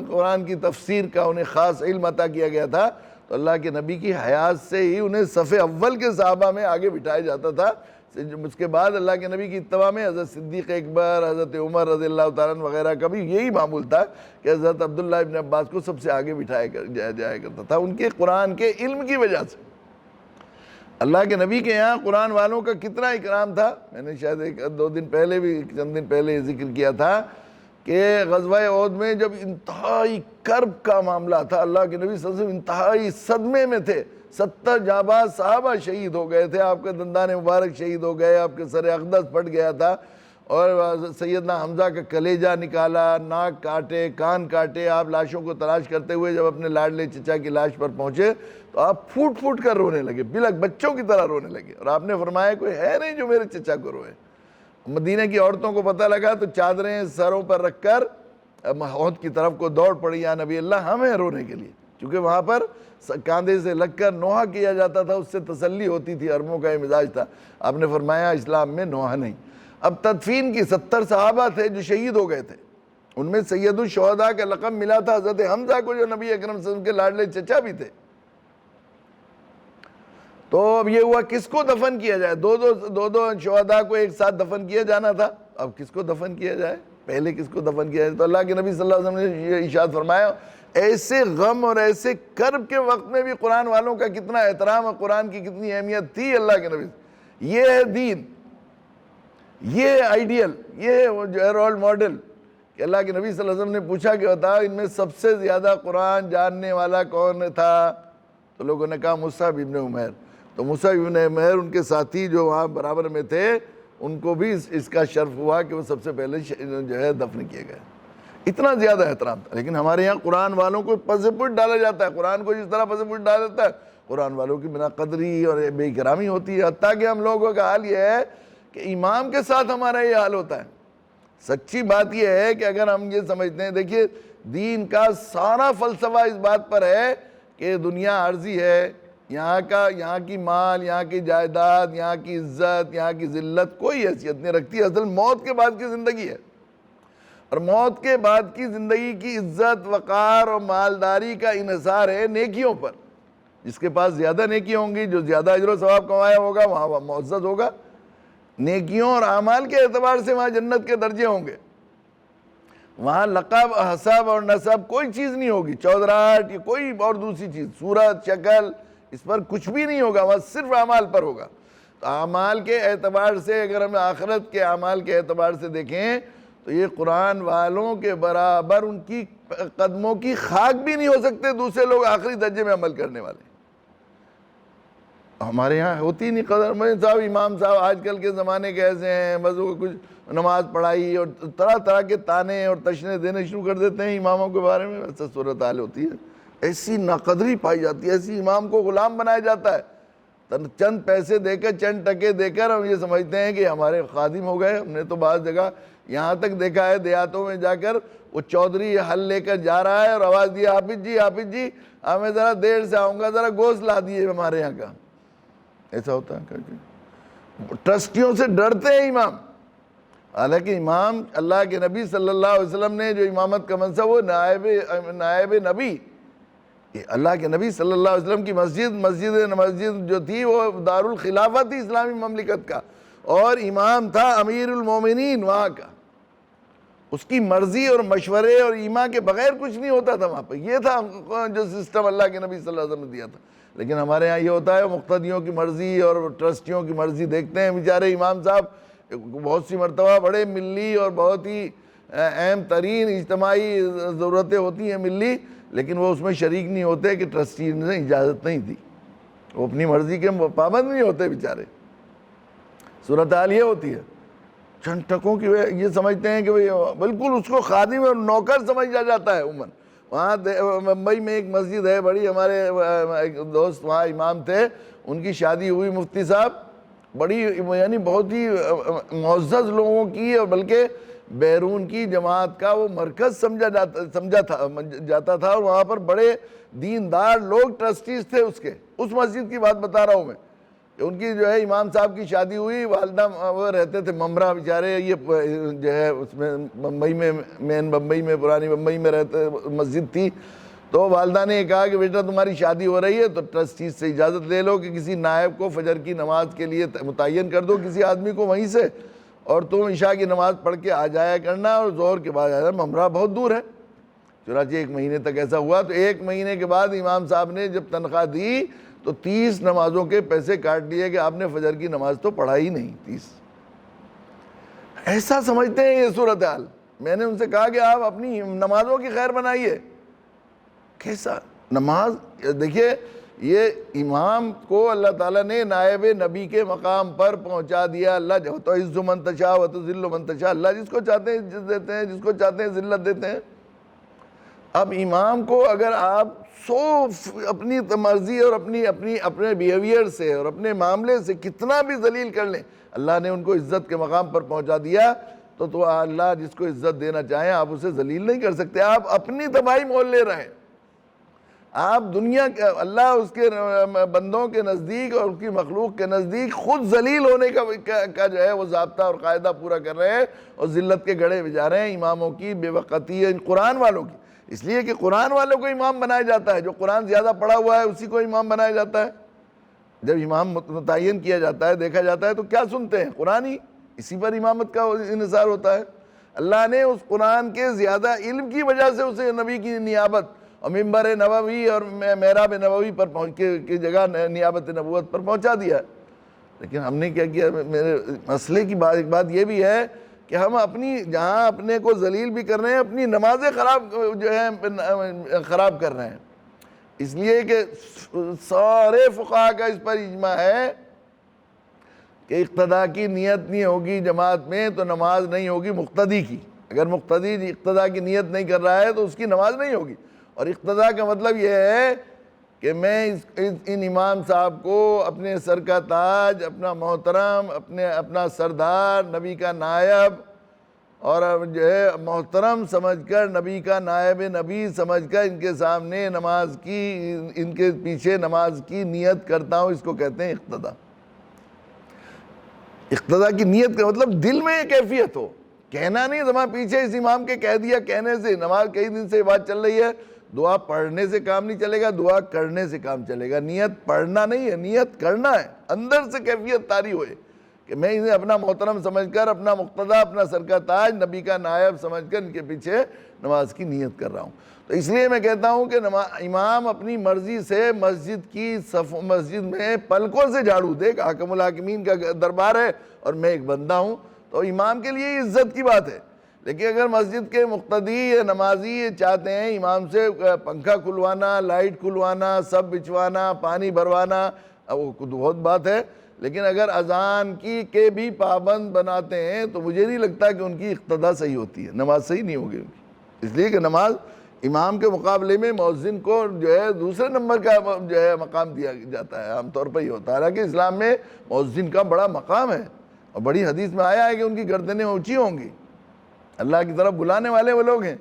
قرآن کی تفسیر کا انہیں خاص علم عطا کیا گیا تھا، تو اللہ کے نبی کی حیات سے ہی انہیں صف اول کے صحابہ میں آگے بٹھایا جاتا تھا۔ اس کے بعد اللہ کے نبی کی اتباع میں حضرت صدیق اکبر، حضرت عمر رضی اللہ تعالیٰ عنہ وغیرہ کا بھی یہی معمول تھا کہ حضرت عبداللہ ابن عباس کو سب سے آگے بٹھایا جایا کرتا تھا، ان کے قرآن کے علم کی وجہ سے۔ اللہ کے نبی کے یہاں قرآن والوں کا کتنا اکرام تھا، میں نے شاید چند دن پہلے ذکر کیا تھا کہ غزوہ احد میں جب انتہائی کرب کا معاملہ تھا، اللہ کے نبی صلی اللہ علیہ وسلم انتہائی صدمے میں تھے، 70 جانباز صحابہ شہید ہو گئے تھے، آپ کے دندان مبارک شہید ہو گئے، آپ کے سر اقدس پھٹ گیا تھا، اور سیدنا حمزہ کا کلیجہ نکالا، ناک کاٹے، کان کاٹے۔ آپ لاشوں کو تلاش کرتے ہوئے جب اپنے لاڈلے چچا کی لاش پر پہنچے تو آپ پھوٹ پھوٹ کر رونے لگے، بلک بچوں کی طرح رونے لگے، اور آپ نے فرمایا کوئی ہے نہیں جو میرے چچا کو روئے۔ مدینہ کی عورتوں کو پتہ لگا تو چادریں سروں پر رکھ کر احد کی طرف کو دوڑ پڑی، یا نبی اللہ ہم ہیں رونے کے لیے، کیونکہ وہاں پر کاندھے سے لگ کر نوحہ کیا جاتا تھا، اس سے تسلی ہوتی تھی، عربوں کا یہ مزاج تھا۔ آپ نے فرمایا اسلام میں نوحہ نہیں۔ اب تدفین کی 70 صحابہ تھے جو شہید ہو گئے تھے، ان میں سید الشہداء کا لقب ملا تھا حضرت حمزہ کو، جو نبی اکرم صلی اللہ علیہ وسلم کے لاڈلے چچا بھی تھے۔ تو اب یہ ہوا کس کو دفن کیا جائے، دو شہداء کو ایک ساتھ دفن کیا جانا تھا، اب کس کو دفن کیا جائے؟ پہلے کس کو دفن کیا جائے؟ تو اللہ کے نبی صلی اللہ علیہ وسلم نے یہ ارشاد فرمایا، ایسے غم اور ایسے کرب کے وقت میں بھی قرآن والوں کا کتنا احترام اور قرآن کی کتنی اہمیت تھی اللہ کے نبی. یہ ہے دین، یہ ہے آئیڈیل، یہ ہے جو ہے رول ماڈل. کہ اللہ کے نبی صلی اللہ علیہ وسلم نے پوچھا کہ بتاؤ ان میں سب سے زیادہ قرآن جاننے والا کون تھا؟ تو لوگوں نے کہا مصعب ابن عمیر. تو مصعب ابن عمیر ان کے ساتھی جو وہاں برابر میں تھے ان کو بھی اس کا شرف ہوا کہ وہ سب سے پہلے جو ہے دفن کیے گئے. اتنا زیادہ احترام تھا. لیکن ہمارے یہاں قرآن والوں کو پس پٹ ڈالا جاتا ہے. قرآن کو جس طرح پس پٹ ڈالا جاتا ہے قرآن والوں کی بنا قدری اور بے احترامی ہوتی ہے. حتیٰ کہ ہم لوگوں کا حال یہ ہے کہ امام کے ساتھ ہمارا یہ حال ہوتا ہے. سچی بات یہ ہے کہ اگر ہم یہ سمجھتے ہیں، دیکھیے دین کا سارا فلسفہ اس بات پر ہے کہ دنیا عارضی ہے، یہاں کی مال، یہاں کی جائیداد، یہاں کی عزت، یہاں کی ذلت کوئی حیثیت نہیں رکھتی. اصل موت کے بعد کی زندگی ہے، اور موت کے بعد کی زندگی کی عزت، وقار اور مالداری کا انحصار ہے نیکیوں پر. جس کے پاس زیادہ نیکیاں ہوں گی، جو زیادہ اجر و ثواب کمایا ہوگا، وہاں معزز ہوگا. نیکیوں اور اعمال کے اعتبار سے وہاں جنت کے درجے ہوں گے. وہاں لقب، حسب اور نسب کوئی چیز نہیں ہوگی، چودراہٹ یا کوئی اور دوسری چیز، صورت، شکل، اس پر کچھ بھی نہیں ہوگا. وہاں صرف اعمال پر ہوگا. تو اعمال کے اعتبار سے اگر ہم آخرت کے اعمال کے اعتبار سے دیکھیں تو یہ قرآن والوں کے برابر ان کی قدموں کی خاک بھی نہیں ہو سکتے دوسرے لوگ آخری درجے میں عمل کرنے والے. ہمارے یہاں ہوتی نہیں قدر. صاحب امام صاحب آج کل کے زمانے کے ایسے ہیں، بس وہ کچھ نماز پڑھائی اور طرح طرح کے تانے اور تشنے دینے شروع کر دیتے ہیں اماموں کے بارے میں. ایسا صورتحال ہوتی ہے، ایسی ناقدری پائی جاتی ہے، ایسی امام کو غلام بنایا جاتا ہے. چند پیسے دے کر، چند ٹکے دے کر ہم یہ سمجھتے ہیں کہ ہمارے خادم ہو گئے. ہم نے تو بعض جگہ یہاں تک دیکھا ہے دیہاتوں میں جا کر وہ چودھری حل لے کر جا رہا ہے اور آواز دیا، حافظ جی میں ذرا دیر سے آؤں گا، ذرا گوشت لا دیے ہمارے یہاں کا. ایسا ہوتا ہے. ٹرسٹیوں سے ڈرتے ہیں امام. حالانکہ امام اللہ کے نبی صلی اللہ علیہ وسلم نے جو امامت کا منصب، وہ نائب نبی، اللہ کے نبی صلی اللہ علیہ وسلم کی مسجد جو تھی وہ دارالخلافہ تھی اسلامی مملکت کا، اور امام تھا امیر المومنین وہاں کا. اس کی مرضی اور مشورے اور ایما کے بغیر کچھ نہیں ہوتا تھا وہاں پہ. یہ تھا جو سسٹم اللہ کے نبی صلی اللہ علیہ وسلم نے دیا تھا. لیکن ہمارے ہاں یہ ہوتا ہے مقتدیوں کی مرضی اور ٹرسٹیوں کی مرضی دیکھتے ہیں. بیچارے امام صاحب بہت سی مرتبہ بڑے ملی اور بہت ہی اہم ترین اجتماعی ضرورتیں ہوتی ہیں ملی، لیکن وہ اس میں شریک نہیں ہوتے کہ ٹرسٹی نے اجازت نہیں دی. وہ اپنی مرضی کے پابند نہیں ہوتے بیچارے. صورتحال یہ ہوتی ہے. چند ٹکوں کی یہ سمجھتے ہیں کہ بالکل اس کو خادم اور نوکر سمجھا جاتا ہے عموماً. وہاں ممبئی میں ایک مسجد ہے بڑی، ہمارے ایک دوست وہاں امام تھے، ان کی شادی ہوئی مفتی صاحب، بڑی یعنی بہت ہی معزز لوگوں کی اور بلکہ بیرون کی جماعت کا وہ مرکز سمجھا جاتا تھا. اور وہاں پر بڑے دیندار لوگ ٹرسٹیز تھے اس مسجد کی بات بتا رہا ہوں میں. ان کی جو ہے امام صاحب کی شادی ہوئی، والدہ وہ رہتے تھے ممرہ بیچارے، یہ جو ہے اس میں بمبئی میں پرانی بمبئی میں رہتے مسجد تھی. تو والدہ نے کہا کہ بیٹا تمہاری شادی ہو رہی ہے تو ٹرسٹیز سے اجازت لے لو کہ کسی نائب کو فجر کی نماز کے لیے متعین کر دو کسی آدمی کو وہیں سے، اور تم عشاء کی نماز پڑھ کے آ جایا کرنا اور ظہر کے بعد آ جانا. ممرہ بہت دور ہے. چنانچہ 1 مہینے تک ایسا ہوا. تو 1 مہینے کے بعد امام صاحب نے جب تنخواہ دی تو 30 نمازوں کے پیسے کاٹ لیے کہ آپ نے فجر کی نماز تو پڑھا ہی نہیں. 30 ایسا سمجھتے ہیں یہ صورتحال. میں نے ان سے کہا کہ آپ اپنی نمازوں کی خیر بنائیے. کیسا نماز؟ دیکھیے یہ امام کو اللہ تعالیٰ نے نائب نبی کے مقام پر پہنچا دیا. اللہ جو تو عز من تشاء و تذل من تشاء، اللہ جس کو چاہتے ہیں عزت دیتے ہیں، جس کو چاہتے ہیں ذلت دیتے ہیں. اب امام کو اگر آپ اپنی مرضی اور اپنے بیہیویئر سے اور اپنے معاملے سے کتنا بھی ذلیل کر لیں، اللہ نے ان کو عزت کے مقام پر پہنچا دیا. تو اللہ جس کو عزت دینا چاہیں آپ اسے ذلیل نہیں کر سکتے. آپ اپنی تباہی مول لے رہے ہیں. آپ دنیا کے اللہ اس کے بندوں کے نزدیک اور اس کی مخلوق کے نزدیک خود ذلیل ہونے کا جو ہے وہ ضابطہ اور قاعدہ پورا کر رہے ہیں اور ذلت کے گڑھے بجا رہے ہیں اماموں کی بے وقتی قرآن والوں کی. اس لیے کہ قرآن والوں کو امام بنایا جاتا ہے. جو قرآن زیادہ پڑھا ہوا ہے اسی کو امام بنایا جاتا ہے. جب امام متعین کیا جاتا ہے، دیکھا جاتا ہے تو کیا سنتے ہیں؟ قرآن ہی. اسی پر امامت کا انحصار ہوتا ہے. اللہ نے اس قرآن کے زیادہ علم کی وجہ سے اسے نبی کی نیابت اور منبر نبوی اور محراب نبوی پر پہنچ کی جگہ نیابت نبوت پر پہنچا دیا. لیکن ہم نے کیا کیا؟ میرے مسئلے کی ایک بات یہ بھی ہے کہ ہم اپنی جہاں اپنے کو ذلیل بھی کر رہے ہیں، اپنی نمازیں خراب کر رہے ہیں. اس لیے کہ سارے فقہا کا اس پر اجماع ہے کہ اقتداء کی نیت نہیں ہوگی جماعت میں تو نماز نہیں ہوگی مقتدی کی. اگر مقتدی اقتداء کی نیت نہیں کر رہا ہے تو اس کی نماز نہیں ہوگی. اور اقتداء کا مطلب یہ ہے کہ میں ان امام صاحب کو اپنے سر کا تاج، اپنا محترم، اپنا سردار، نبی کا نائب اور جو ہے محترم سمجھ کر، نبی کا نائب نبی سمجھ کر ان کے سامنے نماز کی، ان کے پیچھے نماز کی نیت کرتا ہوں. اس کو کہتے ہیں اقتداء. اقتداء کی نیت کا مطلب دل میں یہ کیفیت ہو، کہنا نہیں زمان پیچھے اس امام کے کہہ دیا کہنے سے. نماز کئی دن سے بات چل رہی ہے، دعا پڑھنے سے کام نہیں چلے گا، دعا کرنے سے کام چلے گا. نیت پڑھنا نہیں ہے، نیت کرنا ہے. اندر سے کیفیت طاری ہوئے کہ میں انہیں اپنا محترم سمجھ کر، اپنا مقتدیٰ، اپنا سر کا تاج، نبی کا نائب سمجھ کر ان کے پیچھے نماز کی نیت کر رہا ہوں. تو اس لیے میں کہتا ہوں کہ امام اپنی مرضی سے مسجد میں پلکوں سے جھاڑو دے. حاکم الحاکمین کا دربار ہے اور میں ایک بندہ ہوں، تو امام کے لیے عزت کی بات ہے. لیکن اگر مسجد کے مقتدی یا نمازی یہ چاہتے ہیں امام سے پنکھا کھلوانا، لائٹ کھلوانا، سب بچھوانا، پانی بھروانا، وہ بہت بات ہے. لیکن اگر اذان کے بھی پابند بناتے ہیں تو مجھے نہیں لگتا کہ ان کی اقتداء صحیح ہوتی ہے، نماز صحیح نہیں ہوگی ان کی. اس لیے کہ نماز امام کے مقابلے میں مؤذن کو جو ہے دوسرے نمبر کا جو ہے مقام دیا جاتا ہے، عام طور پر یہ ہوتا ہے. حالانکہ اسلام میں مؤذن کا بڑا مقام ہے اور بڑی حدیث میں آیا ہے کہ ان کی گردنیں اونچی ہوں گی، اللہ کی طرف بلانے والے وہ لوگ ہیں.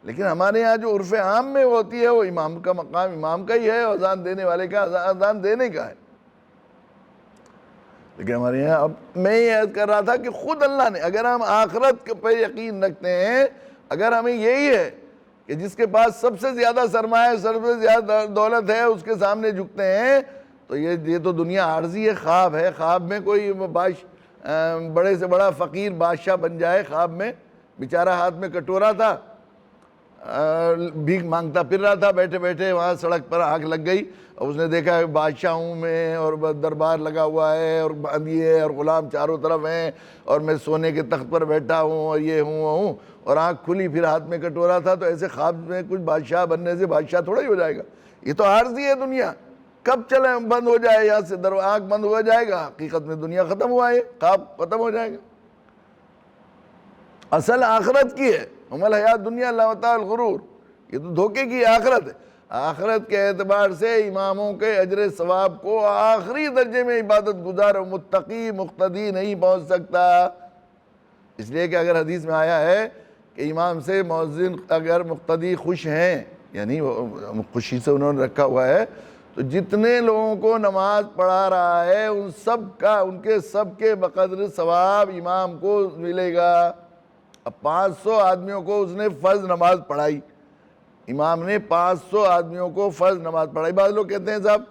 لیکن ہمارے یہاں جو عرف عام میں ہوتی ہے وہ امام کا مقام امام کا ہی ہے، اذان دینے والے کا اذان دینے کا ہے. لیکن ہمارے یہاں اب میں یہ عرض کر رہا تھا کہ خود اللہ نے، اگر ہم آخرت پہ یقین رکھتے ہیں، اگر ہمیں یہی ہے کہ جس کے پاس سب سے زیادہ سرمایہ، سب سے زیادہ دولت ہے اس کے سامنے جھکتے ہیں، تو یہ تو دنیا عارضی ہے، خواب ہے. خواب میں کوئی بڑے سے بڑا فقیر بادشاہ بن جائے. خواب میں بیچارہ ہاتھ میں کٹورا تھا، بھیک مانگتا پھر رہا تھا، بیٹھے بیٹھے وہاں سڑک پر آنکھ لگ گئی اور اس نے دیکھا کہ بادشاہ ہوں میں اور دربار لگا ہوا ہے اور باندھی ہے اور غلام چاروں طرف ہیں اور میں سونے کے تخت پر بیٹھا ہوں اور یہ ہوں وہ ہوں، اور آنکھ کھلی پھر ہاتھ میں کٹورا تھا. تو ایسے خواب میں کچھ بادشاہ بننے سے بادشاہ تھوڑا ہی ہو جائے گا. یہ تو عارضی ہے دنیا. کب چلے بند ہو جائے، یہاں سے آنکھ بند ہو جائے گا، حقیقت میں دنیا ختم ہوا ہے، خواب ختم ہو جائے گا. اصل آخرت کی ہے. عمل حیات دنیا اللہ متاع الغرور. یہ تو دھوکے کی آخرت ہے. آخرت کے اعتبار سے اماموں کے اجر ثواب کو آخری درجے میں عبادت گزار و متقی مقتدی نہیں پہنچ سکتا. اس لیے کہ اگر حدیث میں آیا ہے کہ امام سے مؤذن اگر مقتدی خوش ہیں، یعنی خوشی سے انہوں نے رکھا ہوا ہے، تو جتنے لوگوں کو نماز پڑھا رہا ہے ان کے سب کے بقدر ثواب امام کو ملے گا. اب 500 آدمیوں کو اس نے فرض نماز پڑھائی، امام نے 500 آدمیوں کو فرض نماز پڑھائی. بعض لوگ کہتے ہیں صاحب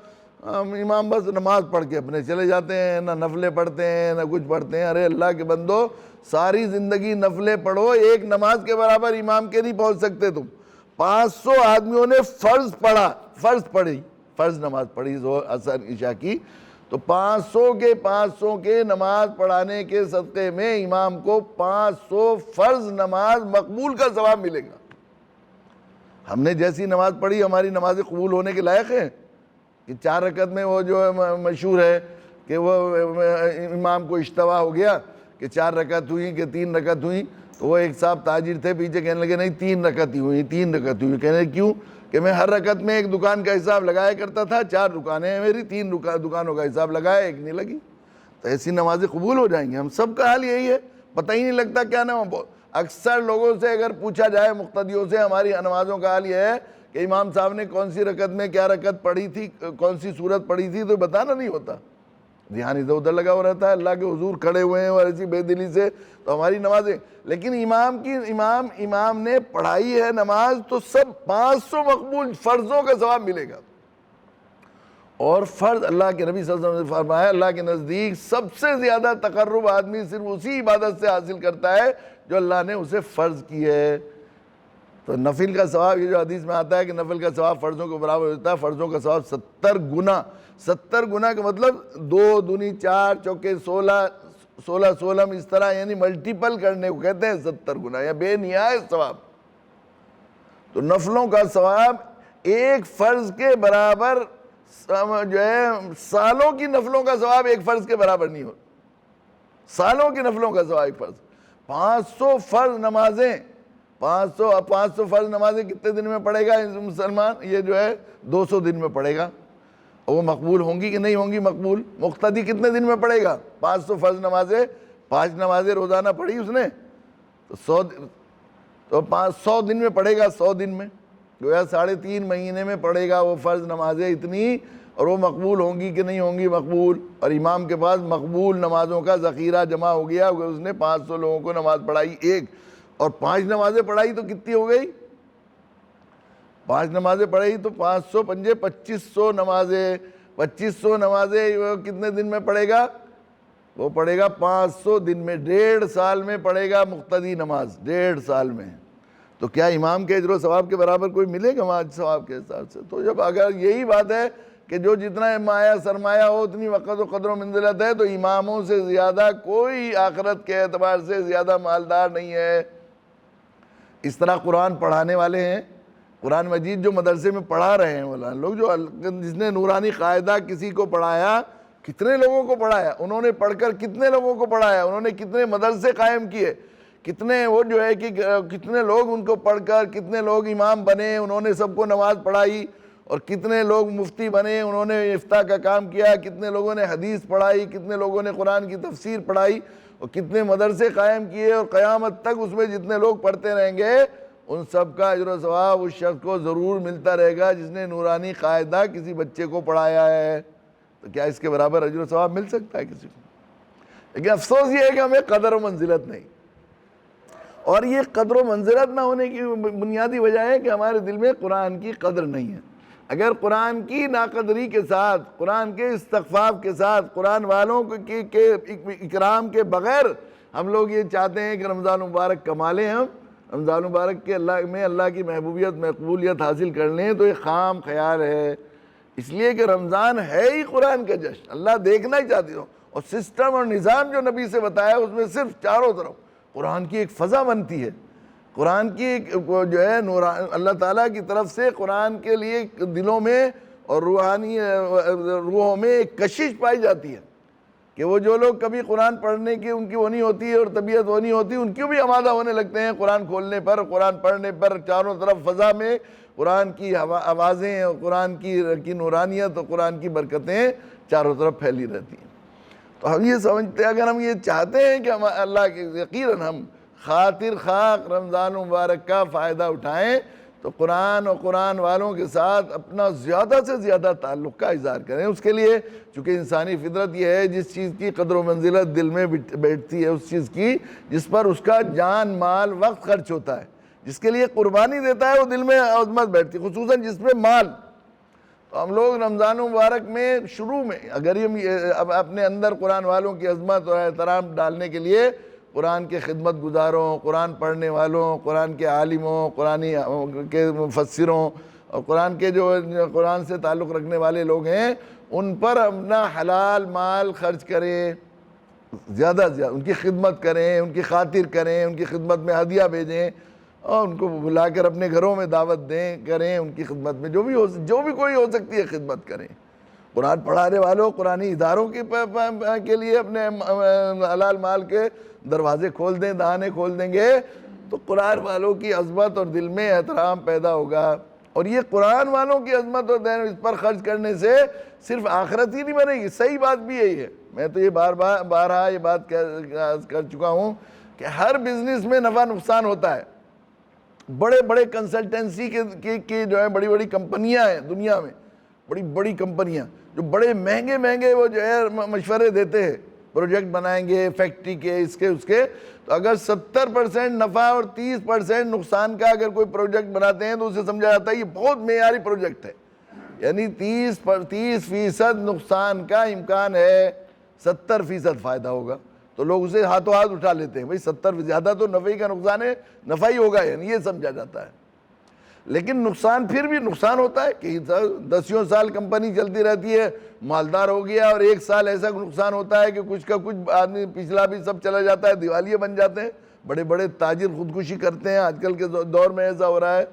امام بس نماز پڑھ کے اپنے چلے جاتے ہیں، نہ نفلیں پڑھتے ہیں نہ کچھ پڑھتے ہیں. ارے اللہ کے بندو، ساری زندگی نفلیں پڑھو، ایک نماز کے برابر امام کے نہیں پہنچ سکتے تم. 500 آدمیوں نے فرض پڑھی، فرض نماز پڑھی عصر عشاء کی، تو 500 کے نماز پڑھانے کے صدقے میں امام کو 500 فرض نماز مقبول کا ثواب ملے گا. ہم نے جیسی نماز پڑھی ہماری نمازیں قبول ہونے کے لائق ہیں کہ 4 رکعت میں وہ جو مشہور ہے کہ وہ امام کو اشتباہ ہو گیا کہ 4 رکعت ہوئی کہ 3 رکعت ہوئی، تو وہ ایک صاحب تاجر تھے پیچھے کہنے لگے نہیں 3 رکعت ہی ہوئی، 3 رکعت ہوئی. کہنے کیوں؟ کہ میں ہر رکعت میں ایک دکان کا حساب لگایا کرتا تھا، 4 دکانیں ہیں میری، 3 دکانوں کا حساب لگایا، ایک نہیں لگی. تو ایسی نمازیں قبول ہو جائیں گی. ہم سب کا حال یہی ہے، پتہ ہی نہیں لگتا کیا نام. اکثر لوگوں سے اگر پوچھا جائے مقتدیوں سے ہماری نمازوں کا حال یہ ہے کہ امام صاحب نے کون سی رکعت میں کیا رکعت پڑھی تھی، کون سی سورت پڑھی تھی، تو بتانا نہیں ہوتا. دھیان ادھر ادھر لگا ہوا رہتا ہے، اللہ کے حضور کھڑے ہوئے ہیں اور ایسی بے دلی سے تو ہماری نمازیں. لیکن امام نے پڑھائی ہے نماز تو سب 500 مقبول فرضوں کا ثواب ملے گا. اور فرض اللہ کے نبی صلی اللہ علیہ وسلم نے فرمایا اللہ کے نزدیک سب سے زیادہ تقرب آدمی صرف اسی عبادت سے حاصل کرتا ہے جو اللہ نے اسے فرض کی ہے۔ تو نفل کا ثواب، یہ جو حدیث میں آتا ہے کہ نفل کا ثواب فرضوں کے برابر ہوتا ہے، فرضوں کا ثواب 70 گنا، 70 گنا کا مطلب 2 دونی 4 چوکے 16 16 16 اس طرح، یعنی ملٹیپل کرنے کو کہتے ہیں 70 گنا، یا بے نہایت ثواب۔ تو نفلوں کا ثواب ایک فرض کے برابر جو ہے، سالوں کی نفلوں کا ثواب ایک فرض کے برابر نہیں ہوتا، سالوں کی نفلوں کا ثواب ایک فرض۔ 500 فرض نمازیں، 500 فرض نمازیں کتنے دن میں پڑھے گا مسلمان؟ یہ جو ہے 200 دن میں پڑھے گا۔ وہ مقبول ہوں گی کہ نہیں ہوں گی مقبول؟ مقتدی کتنے دن میں پڑھے گا؟ 500 فرض نمازیں، 5 نمازیں روزانہ پڑھی اس نے تو 100 دن میں پڑھے گا، 100 دن میں گویا 3.5 مہینے میں پڑھے گا وہ فرض نمازیں اتنی، اور وہ مقبول ہوں گی کہ نہیں ہوں گی مقبول؟ اور امام کے پاس مقبول نمازوں کا ذخیرہ جمع ہو گیا، اس نے 500 لوگوں کو نماز پڑھائی ایک، اور 5 نمازیں پڑھائی تو کتنی ہو گئی؟ 5 نمازیں پڑھائی تو 500 پنجے 2500 نمازیں، 2500 نمازیں وہ کتنے دن میں پڑھے گا؟ وہ پڑھے گا 500 دن میں، 1.5 سال میں پڑھے گا مقتدی نماز، 1.5 سال میں۔ تو کیا امام کے اجر و ثواب کے برابر کوئی ملے گا وہاں ثواب کے حساب سے؟ تو جب اگر یہی بات ہے کہ جو جتنا مایہ سرمایہ ہو اتنی وقت و قدر و منزلت ہے، تو اماموں سے زیادہ کوئی آخرت کے اعتبار سے زیادہ مالدار نہیں ہے۔ اس طرح قرآن پڑھانے والے ہیں، قرآن مجید جو مدرسے میں پڑھا رہے ہیں مولانا لوگ، جو جس نے نورانی قاعدہ کسی کو پڑھایا، کتنے لوگوں کو پڑھایا، انہوں نے پڑھ کر کتنے لوگوں کو پڑھایا، انہوں نے کتنے مدرسے قائم کیے، کتنے وہ جو ہے کہ کتنے لوگ ان کو پڑھ کر، کتنے لوگ امام بنے، انہوں نے سب کو نماز پڑھائی، اور کتنے لوگ مفتی بنے، انہوں نے افتاء کا کام کیا، کتنے لوگوں نے حدیث پڑھائی، کتنے لوگوں نے قرآن کی تفسیر پڑھائی، اور کتنے مدرسے قائم کیے، اور قیامت تک اس میں جتنے لوگ پڑھتے رہیں گے ان سب کا اجر و ثواب اس شخص کو ضرور ملتا رہے گا جس نے نورانی قاعدہ کسی بچے کو پڑھایا ہے۔ تو کیا اس کے برابر اجر و ثواب مل سکتا ہے کسی کو؟ لیکن افسوس یہ ہے کہ ہمیں قدر و منزلت نہیں، اور یہ قدر و منزلت نہ ہونے کی بنیادی وجہ ہے کہ ہمارے دل میں قرآن کی قدر نہیں ہے۔ اگر قرآن کی ناقدری کے ساتھ، قرآن کے استخفاف کے ساتھ، قرآن والوں کے اکرام کے بغیر ہم لوگ یہ چاہتے ہیں کہ رمضان مبارک کما لیں، ہم رمضان مبارک کے اللہ کی محبوبیت مقبولیت حاصل کر لیں، تو یہ خام خیال ہے۔ اس لیے کہ رمضان ہے ہی قرآن کا جشن، اللہ دیکھنا ہی چاہتی ہوں، اور سسٹم اور نظام جو نبی سے بتایا اس میں صرف چاروں طرف قرآن کی ایک فضا بنتی ہے، قرآن کی ایک جو ہے اللہ تعالیٰ کی طرف سے قرآن کے لیے دلوں میں اور روحانی روحوں میں ایک کشش پائی جاتی ہے کہ وہ جو لوگ کبھی قرآن پڑھنے کی ان کی وہ نہیں ہوتی ہے اور طبیعت وہ نہیں ہوتی، ان کی بھی آمادہ ہونے لگتے ہیں قرآن کھولنے پر، قرآن پڑھنے پر۔ چاروں طرف فضا میں قرآن کی آوازیں اور قرآن کی نورانیت اور قرآن کی برکتیں چاروں طرف پھیلی رہتی ہیں۔ تو ہم یہ سمجھتے ہیں، اگر ہم یہ چاہتے ہیں کہ ہم اللہ کے یقیناً ہم خاطر خواہ رمضان مبارک کا فائدہ اٹھائیں، تو قرآن اور قرآن والوں کے ساتھ اپنا زیادہ سے زیادہ تعلق کا اظہار کریں۔ اس کے لیے چونکہ انسانی فطرت یہ ہے، جس چیز کی قدر و منزلت دل میں بیٹھتی ہے، اس چیز کی جس پر اس کا جان مال وقت خرچ ہوتا ہے، جس کے لیے قربانی دیتا ہے، وہ دل میں عظمت بیٹھتی ہے، خصوصاً جس میں مال۔ تو ہم لوگ رمضان مبارک میں شروع میں اگر ہم اپنے اندر قرآن والوں کی عظمت اور احترام ڈالنے کے لیے قرآن کے خدمت گزاروں، قرآن پڑھنے والوں، قرآن کے عالموں، قرآن کے مفسروں اور قرآن کے جو قرآن سے تعلق رکھنے والے لوگ ہیں، ان پر اپنا حلال مال خرچ کریں، زیادہ سے زیادہ ان کی خدمت کریں، ان کی خاطر کریں، ان کی خدمت میں ہدیہ بھیجیں، اور ان کو بلا کر اپنے گھروں میں دعوت دیں، کریں، ان کی خدمت میں جو بھی کوئی ہو سکتی ہے خدمت کریں۔ قرآن پڑھانے والوں، قرآنی اداروں کے لیے اپنے حلال مال کے دروازے کھول دیں، دہانے کھول دیں گے تو قرآن والوں کی عظمت اور دل میں احترام پیدا ہوگا۔ اور یہ قرآن والوں کی عظمت اور اس پر خرچ کرنے سے صرف آخرت ہی نہیں بنے گی، صحیح بات بھی یہی ہے۔ میں تو یہ بارہا یہ بات کر چکا ہوں کہ ہر بزنس میں نفع نقصان ہوتا ہے۔ بڑے بڑے کنسلٹنسی کی جو ہے بڑی بڑی کمپنیاں ہیں دنیا میں، بڑی بڑی کمپنیاں جو بڑے مہنگے وہ جو ہے مشورے دیتے ہیں، پروجیکٹ بنائیں گے فیکٹری کے، اس کے، تو اگر 70% نفع اور 30% نقصان کا اگر کوئی پروجیکٹ بناتے ہیں تو اسے سمجھا جاتا ہے یہ بہت معیاری پروجیکٹ ہے، یعنی 30% نقصان کا امکان ہے، 70% فائدہ ہوگا۔ تو لوگ اسے ہاتھوں ہاتھ اٹھا لیتے ہیں، بھئی 70 زیادہ تو نفع کا نقصان ہے، نفع ہی ہوگا، یعنی یہ سمجھا جاتا ہے۔ لیکن نقصان پھر بھی نقصان ہوتا ہے کہ 10 سال کمپنی چلتی رہتی ہے، مالدار ہو گیا، اور 1 سال ایسا نقصان ہوتا ہے کہ کچھ کا کچھ آدمی پچھلا بھی سب چلا جاتا ہے، دیوالیے بن جاتے ہیں، بڑے بڑے تاجر خودکشی کرتے ہیں، آج کل کے دور میں ایسا ہو رہا ہے۔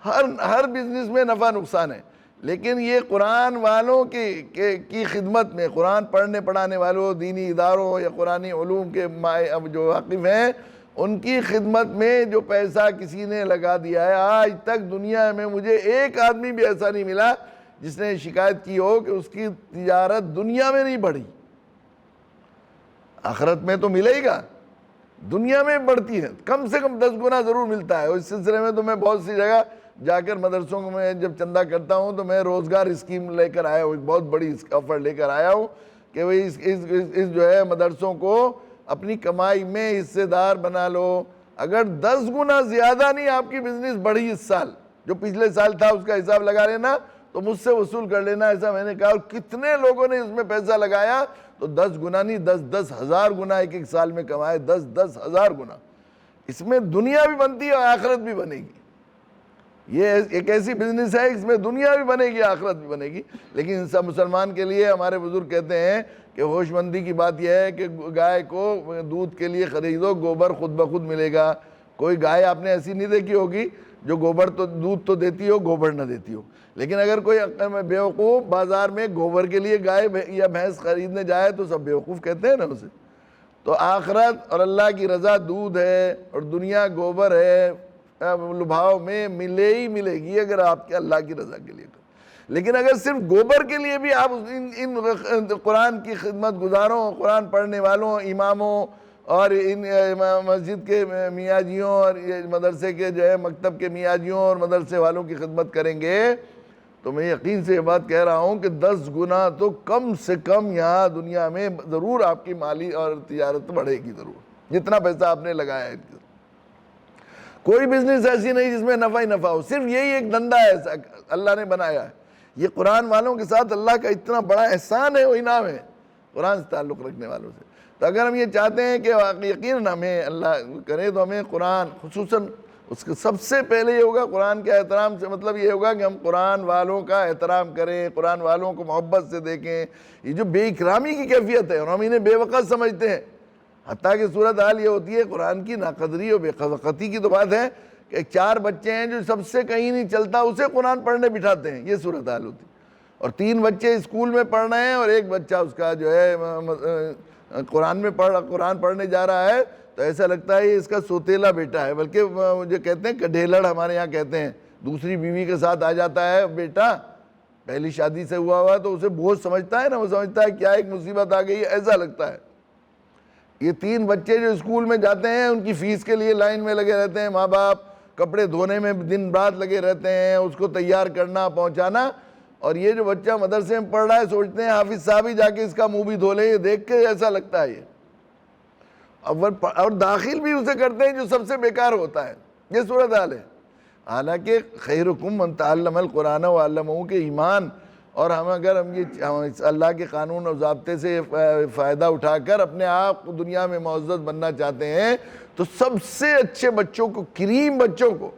ہر بزنس میں نفع نقصان ہے، لیکن یہ قرآن والوں کی خدمت میں، قرآن پڑھنے پڑھانے والوں، دینی اداروں یا قرآنی علوم کے جو واقف ہیں، ان کی خدمت میں جو پیسہ کسی نے لگا دیا ہے، آج تک دنیا میں مجھے ایک آدمی بھی ایسا نہیں ملا جس نے شکایت کی ہو کہ اس کی تجارت دنیا میں نہیں بڑھی۔ آخرت میں تو ملے گا، دنیا میں بڑھتی ہے، کم سے کم 10 گنا ضرور ملتا ہے۔ اس سلسلے میں تو میں بہت سی جگہ جا کر مدرسوں کو میں جب چندہ کرتا ہوں تو میں روزگار اسکیم لے کر آیا ہوں، ایک بہت بڑی آفر لے کر آیا ہوں کہ بھئی اس جو ہے مدرسوں کو اپنی کمائی میں حصے دار بنا لو۔ اگر 10 گنا زیادہ نہیں آپ کی بزنس بڑھی اس سال، جو پچھلے سال تھا اس کا حساب لگا لینا تو مجھ سے وصول کر لینا، ایسا میں نے کہا۔ اور کتنے لوگوں نے اس میں پیسہ لگایا، تو 10 گنا نہیں، 10 ہزار گنا ایک سال میں کمائے، 10 ہزار گنا۔ اس میں دنیا بھی بنتی ہے اور آخرت بھی بنے گی۔ یہ ایک ایسی بزنس ہے اس میں دنیا بھی بنے گی، آخرت بھی بنے گی۔ لیکن سب مسلمان کے لیے ہمارے بزرگ کہتے ہیں کہ ہوش مندی کی بات یہ ہے کہ گائے کو دودھ کے لیے خریدو، گوبر خود بخود ملے گا۔ کوئی گائے آپ نے ایسی نہیں دیکھی ہوگی جو گوبر تو دودھ تو دیتی ہو، گوبر نہ دیتی ہو۔ لیکن اگر کوئی بیوقوف بازار میں گوبر کے لیے گائے یا بھینس خریدنے جائے تو سب بیوقوف کہتے ہیں نا اسے۔ تو آخرت اور اللہ کی رضا دودھ ہے اور دنیا گوبر ہے، لبھاؤ میں ملے ہی ملے گی اگر آپ کے اللہ کی رضا کے لیے۔ لیکن اگر صرف گوبر کے لیے بھی آپ ان قرآن کی خدمت گزاروں، قرآن پڑھنے والوں، اماموں اور ان مسجد کے میاں جیوں اور مدرسے کے جو ہے مکتب کے میاں جیوں اور مدرسے والوں کی خدمت کریں گے، تو میں یقین سے یہ بات کہہ رہا ہوں کہ 10 گنا تو کم سے کم یہاں دنیا میں ضرور آپ کی مالی اور تجارت بڑھے گی، ضرور جتنا پیسہ آپ نے لگایا ہے۔ کوئی بزنس ایسی نہیں جس میں نفع ہی نفع ہو، صرف یہی ایک دھندا ہے اللہ نے بنایا ہے۔ یہ قرآن والوں کے ساتھ اللہ کا اتنا بڑا احسان ہے، وہ انعام ہے قرآن سے تعلق رکھنے والوں سے۔ تو اگر ہم یہ چاہتے ہیں کہ یقیناً ہمیں اللہ کرے تو ہمیں قرآن خصوصاً اس کے سب سے پہلے یہ ہوگا قرآن کے احترام سے، مطلب یہ ہوگا کہ ہم قرآن والوں کا احترام کریں، قرآن والوں کو محبت سے دیکھیں۔ یہ جو بے اکرامی کی کیفیت ہے اور ہم انہیں بے وقت سمجھتے ہیں، حتیٰ کہ صورتحال یہ ہوتی ہے قرآن کی ناقدری اور بے وقتی کی تو بات ہے کہ 4 بچے ہیں جو سب سے کہیں نہیں چلتا اسے قرآن پڑھنے بٹھاتے ہیں، یہ صورتحال ہوتی ہے۔ اور 3 بچے اسکول میں پڑھ رہے ہیں اور ایک بچہ اس کا جو ہے قرآن پڑھنے جا رہا ہے، تو ایسا لگتا ہے یہ اس کا سوتیلا بیٹا ہے، بلکہ مجھے کہتے ہیں کڈھیلڑ ہمارے یہاں کہتے ہیں۔ دوسری بیوی کے ساتھ آ جاتا ہے بیٹا، پہلی شادی سے ہوا تو اسے بوجھ سمجھتا ہے نا، وہ سمجھتا ہے کیا ایک مصیبت آ گئی ہے، ایسا لگتا ہے۔ یہ 3 بچے جو اسکول میں جاتے ہیں ان کی فیس کے لیے لائن میں لگے رہتے ہیں، ماں باپ کپڑے دھونے میں دن رات لگے رہتے ہیں، اس کو تیار کرنا پہنچانا، اور یہ جو بچہ مدرسے میں پڑھ رہا ہے سوچتے ہیں حافظ صاحب ہی جا کے اس کا منہ بھی دھو لیں، یہ دیکھ کے ایسا لگتا ہے یہ۔ اور داخل بھی اسے کرتے ہیں جو سب سے بیکار ہوتا ہے، یہ صورتحال ہے۔ حالانکہ خیرکم من تعلم القرآن وعلمہ کے ایمان، اور اگر ہم یہ اللہ کے قانون اور ضابطے سے فائدہ اٹھا کر اپنے آپ کو دنیا میں معزز بننا چاہتے ہیں، تو سب سے اچھے بچوں کو، کریم بچوں کو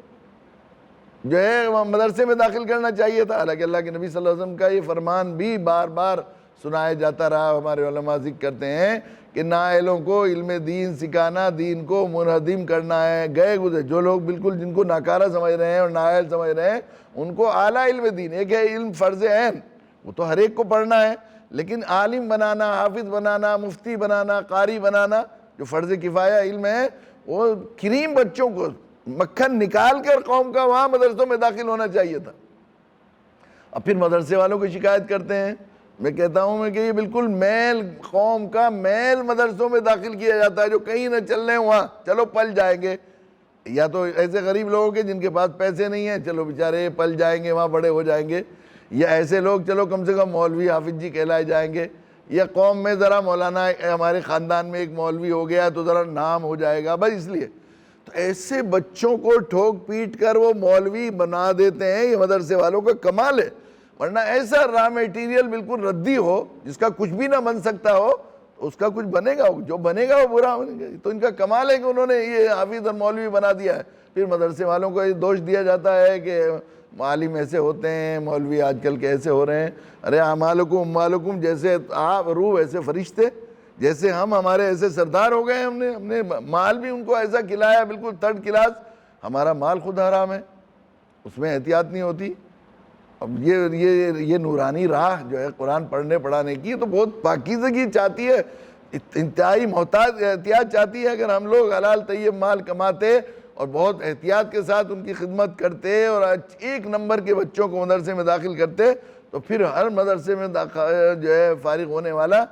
جو ہے مدرسے میں داخل کرنا چاہیے تھا۔ حالانکہ اللہ کے نبی صلی اللہ علیہ وسلم کا یہ فرمان بھی بار بار سنایا جاتا رہا۔ ہمارے علماء ذکر کرتے ہیں کہ نااہلوں کو علم دین سکھانا، دین کو منہدم کرنا ہے۔ گئے گزرے جو لوگ بالکل جن کو ناکارہ سمجھ رہے ہیں اور نااہل سمجھ رہے ہیں، ان کو اعلیٰ علم دین، ایک ہے علم فرض عین، وہ تو ہر ایک کو پڑھنا ہے، لیکن عالم بنانا، حافظ بنانا، مفتی بنانا، قاری بنانا جو فرض کفایہ علم ہے، وہ کریم بچوں کو مکھن نکال کر قوم کا وہاں مدرسوں میں داخل ہونا چاہیے تھا۔ اب پھر مدرسے والوں کو شکایت کرتے ہیں، میں کہتا ہوں کہ یہ بالکل میل، قوم کا میل مدرسوں میں داخل کیا جاتا ہے، جو کہیں نہ چل رہے ہیں وہاں چلو پل جائیں گے، یا تو ایسے غریب لوگوں کے جن کے پاس پیسے نہیں ہیں، چلو بیچارے پل جائیں گے، وہاں بڑے ہو جائیں گے، یا ایسے لوگ چلو کم سے کم مولوی حافظ جی کہلائے جائیں گے، یا قوم میں ذرا مولانا ہمارے خاندان میں ایک مولوی ہو گیا تو ذرا نام ہو جائے گا، بس اس لیے۔ تو ایسے بچوں کو ٹھوک پیٹ کر وہ مولوی بنا دیتے ہیں، یہ مدرسے والوں کا کمال ہے۔ ورنہ ایسا را میٹیریل بالکل ردی ہو، جس کا کچھ بھی نہ بن سکتا ہو، تو اس کا کچھ بنے گا، جو بنے گا وہ برا بنے گا۔ تو ان کا کمال ہے کہ انہوں نے یہ حافظ اور مولوی بنا دیا ہے۔ پھر مدرسے والوں کو یہ دوش دیا جاتا ہے کہ عالم ایسے ہوتے ہیں، مولوی آج کل کے ایسے ہو رہے ہیں۔ ارے اعمالکم اموالکم، جیسے آپ روح ویسے فرشتے، جیسے ہمارے ایسے سردار ہو گئے، ہم نے مال بھی ان کو ایسا کھلایا، بالکل تھرڈ کلاس۔ ہمارا مال خود حرام ہے، اس میں احتیاط نہیں ہوتی۔ اب یہ نورانی راہ جو ہے قرآن پڑھنے پڑھانے کی، تو بہت پاکیزگی چاہتی ہے، انتہائی محتاط احتیاط چاہتی ہے۔ اگر ہم لوگ حلال طیب مال کماتے اور بہت احتیاط کے ساتھ ان کی خدمت کرتے اور ایک نمبر کے بچوں کو مدرسے میں داخل کرتے، تو پھر ہر مدرسے میں جو ہے فارغ ہونے والا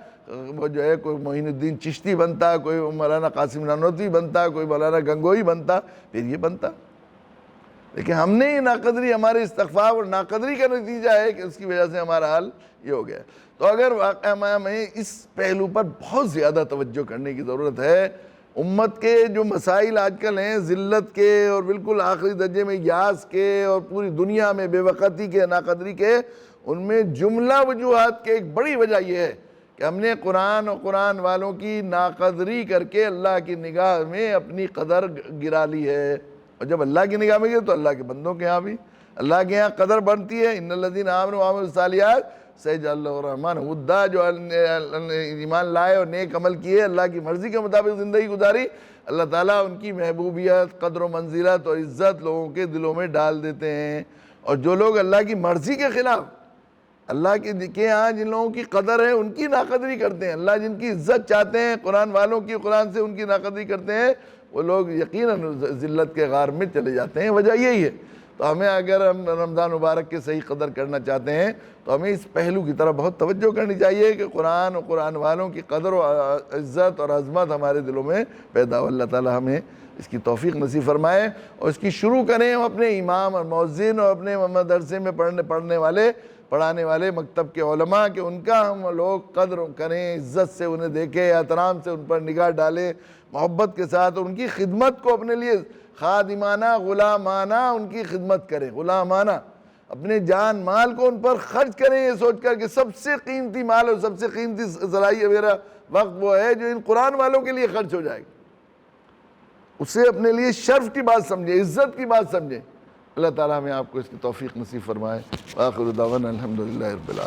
وہ جو ہے کوئی معین الدین چشتی بنتا، کوئی مولانا قاسم نانوتوی بنتا، کوئی مولانا گنگوئی بنتا، پھر یہ بنتا۔ لیکن ہم نے یہ ناقدری، ہمارے استغفار اور ناقدری کا نتیجہ ہے کہ اس کی وجہ سے ہمارا حال یہ ہو گیا۔ تو اگر واقعہ ہمیں اس پہلو پر بہت زیادہ توجہ کرنے کی ضرورت ہے۔ امت کے جو مسائل آج کل ہیں ذلت کے اور بالکل آخری درجے میں یاس کے اور پوری دنیا میں بے وقتی کے، ناقدری کے، ان میں جملہ وجوہات کے ایک بڑی وجہ یہ ہے کہ ہم نے قرآن اور قرآن والوں کی ناقدری کر کے اللہ کی نگاہ میں اپنی قدر گرا لی ہے۔ اور جب اللہ کی نگاہ میں گئے تو اللہ کے بندوں کے ہاں بھی اللہ کے ہاں قدر بنتی ہے۔ ان الذین آمنوا وعملوا الصالحات سیجعل لهم الرحمن ودا، جو ایمان لائے اور نیک عمل کیے، اللہ کی مرضی کے مطابق زندگی گزاری، اللہ تعالیٰ ان کی محبوبیت، قدر و منزلت اور عزت لوگوں کے دلوں میں ڈال دیتے ہیں۔ اور جو لوگ اللہ کی مرضی کے خلاف، اللہ کے ہاں جن لوگوں کی قدر ہے ان کی ناقدری کرتے ہیں، اللہ جن کی عزت چاہتے ہیں، قرآن والوں کی قرآن سے ان کی ناقدری کرتے ہیں، وہ لوگ یقیناً ذلت کے غار میں چلے جاتے ہیں۔ وجہ یہی ہے۔ تو ہمیں اگر ہم رمضان مبارک کے صحیح قدر کرنا چاہتے ہیں تو ہمیں اس پہلو کی طرف بہت توجہ کرنی چاہیے کہ قرآن اور قرآن والوں کی قدر و عزت اور عظمت ہمارے دلوں میں پیدا ہو۔ اللہ تعالیٰ ہمیں اس کی توفیق نصیب فرمائے اور اس کی شروع کریں ہم اپنے امام اور مؤذن اور اپنے مدرسے میں پڑھانے والے مکتب کے علماء، کہ ان کا ہم لوگ قدر کریں، عزت سے انہیں دیکھیں، احترام سے ان پر نگاہ ڈالیں، محبت کے ساتھ، اور ان کی خدمت کو اپنے لیے خادمانہ، غلامانہ ان کی خدمت کریں، غلامانہ اپنے جان مال کو ان پر خرچ کریں، یہ سوچ کر کہ سب سے قیمتی مال اور سب سے قیمتی صلاحیت میرا وقت وہ ہے جو ان قرآن والوں کے لیے خرچ ہو جائے گا۔ اسے اپنے لیے شرف کی بات سمجھیں، عزت کی بات سمجھیں۔ اللہ تعالیٰ ہمیں آپ کو اس کی توفیق نصیب فرمائے۔ وآخر دعوانا الحمدللہ رب العالمین۔